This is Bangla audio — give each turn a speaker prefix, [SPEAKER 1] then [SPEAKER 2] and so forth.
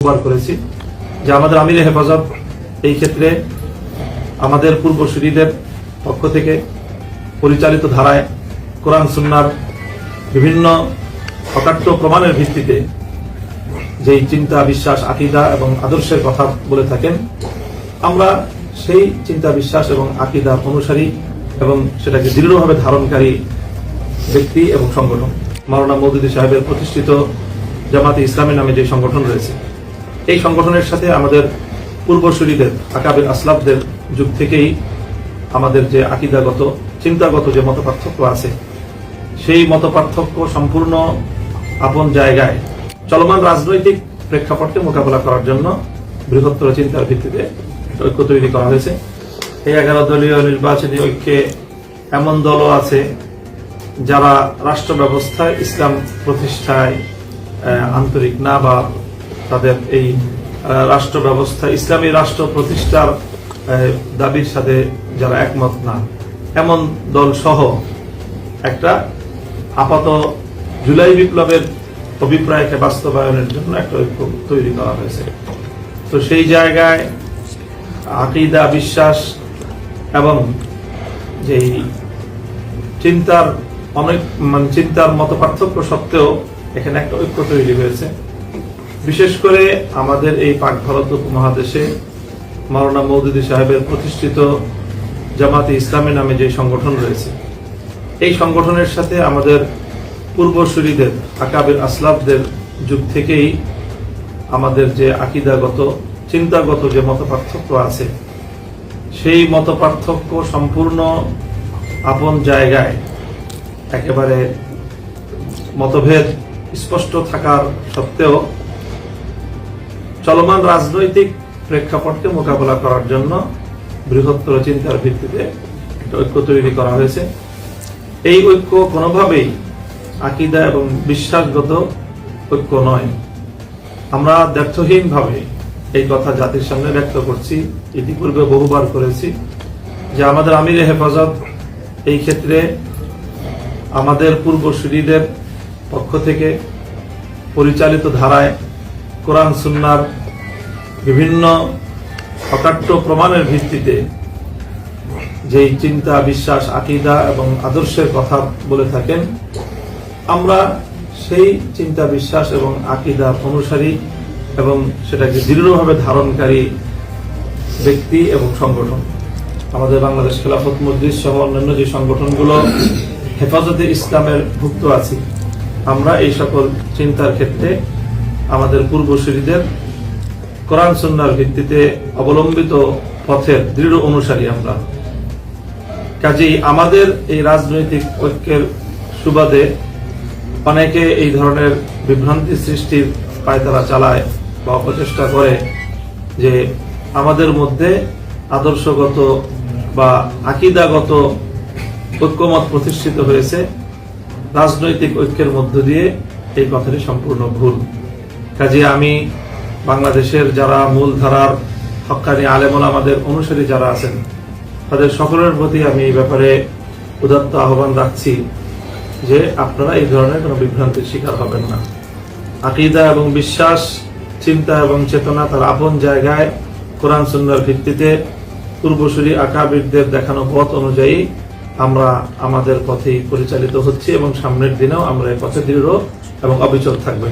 [SPEAKER 1] ব্যবহার করেছি যে আমাদের আমিরে হেফাজত এই ক্ষেত্রে আমাদের পূর্বসূরীদের পক্ষ থেকে পরিচালিত ধারায় কোরআন সুন্নাহর বিভিন্ন অকাট্য প্রমাণের ভিত্তিতে যেই চিন্তা, বিশ্বাস, আকীদা এবং আদর্শের কথা বলে থাকেন, আমরা সেই চিন্তা, বিশ্বাস এবং আকীদার অনুসারী এবং সেটাকে দৃঢ়ভাবে ধারণকারী ব্যক্তি এবং সংগঠন। মাওলানা মওদুদী সাহেবের প্রতিষ্ঠিত জামাতে ইসলামী নামে যে সংগঠন রয়েছে, এই সংগঠনের সাথে আমাদের পূর্বসূরীদের, আকাবির আসলাফদের যুগ থেকেই আমাদের যে আকীদাগত, চিন্তাগত যে মতপার্থক্য আছে, সেই মতপার্থক্য সম্পূর্ণ আপন জায়গায় চলমান রাজনৈতিক প্রেক্ষাপটকে মোকাবেলা করার জন্য বৃহত্তর চিন্তার ভিত্তিতে ঐক্য তৈরি করা হয়েছে। এই 11 দলীয় নির্বাচনী ঐক্যে এমন দলও আছে যারা রাষ্ট্র ব্যবস্থায় ইসলাম প্রতিষ্ঠায় আন্তরিক না, বা তাদের এই রাষ্ট্র ব্যবস্থা, ইসলামী রাষ্ট্র প্রতিষ্ঠার দাবির সাথে যারা একমত না, এমন দল সহ একটা আপাত জুলাই বিপ্লবের অভিপ্রায়কে বাস্তবায়নের জন্য একটা ঐক্য তৈরি করা হয়েছে। তো সেই জায়গায় আকীদা, বিশ্বাস এবং যেই চিন্তার চিন্তার মত পার্থক্য সত্ত্বেও এখানে একটা ঐক্য তৈরি হয়েছে। বিশেষ করে আমাদের এই পাক ভারত উপমহাদেশে মাওলানা মওদুদী সাহেবের প্রতিষ্ঠিত জামাতে ইসলামী নামে যে সংগঠন রয়েছে, এই সংগঠনের সাথে আমাদের পূর্বসূরীদের, আকাবির আসলাফদের যুগ থেকেই আমাদের যে আকীদাগত, চিন্তাগত যে মতপার্থক্য আছে, সেই মতপার্থক্য সম্পূর্ণ আপন জায়গায় একেবারে মতভেদ স্পষ্ট থাকার সত্ত্বেও চলমান রাজনৈতিক প্রেক্ষাপটকে মোকাবেলা করার জন্য বৃহত্তর চিন্তার ভিত্তিতে একটা ঐক্য তৈরি করা হয়েছে। এই ঐক্য কোনোভাবেই আকীদা এবং বিশ্বাসগত ঐক্য নয়। আমরা দ্ব্যর্থহীনভাবে এই কথা জাতির সামনে ব্যক্ত করছি, ইতিপূর্বে বহুবার করেছি, যে আমাদের আমিরে হেফাজত এই ক্ষেত্রে আমাদের পূর্বসূরীদের পক্ষ থেকে পরিচালিত ধারায় কোরআন সুন্নাহর বিভিন্ন অকাট্য প্রমাণের ভিত্তিতে যেই চিন্তা, বিশ্বাস, আকীদা এবং আদর্শের কথা বলে থাকেন, আমরা সেই চিন্তা, বিশ্বাস এবং আকীদার অনুসারী এবং সেটাকে দৃঢ়ভাবে ধারণকারী ব্যক্তি এবং সংগঠন। আমাদের বাংলাদেশ খেলাফত মজলিস সহ অন্যান্য যে সংগঠনগুলো হেফাজতে ইসলামের ভুক্ত আছি, আমরা এই সকল চিন্তার ক্ষেত্রে আমাদের পূর্বসূরীদের কোরআন সুন্নাহর ভিত্তিতে অবলম্বিত পথের দৃঢ় অনুসারী আমরা। কাজেই আমাদের এই রাজনৈতিক ঐক্যের সুবাদে অনেকে এই ধরনের বিভ্রান্তি সৃষ্টির পায়তারা চালায় বা অপচেষ্টা করে যে আমাদের মধ্যে আদর্শগত বা আকীদাগত ঐক্যমত প্রতিষ্ঠিত হয়েছে, রাজনৈতিক ঐক্যের মধ্য দিয়ে এই কথাটি সম্পূর্ণ ভুল। কাজে আমি বাংলাদেশের যারা মূলধারার হক্কানি আলেম ওলামাদের অনুসারী যারা আছেন, তাদের সকলের প্রতি আমি এই ব্যাপারে উদাত্ত আহ্বান রাখছি যে আপনারা এই ধরনের কোনো বিভ্রান্তির শিকার হবেন না। আকীদা এবং বিশ্বাস, চিন্তা এবং চেতনা তার আপন জায়গায় কোরআন সুন্নাহর ভিত্তিতে পূর্বসূরী আকাবিরদের দেখানো পথ অনুযায়ী আমরা আমাদের পথেই পরিচালিত হচ্ছি এবং সামনের দিনেও আমরা এই পথে দৃঢ় এবং অবিচল থাকবো।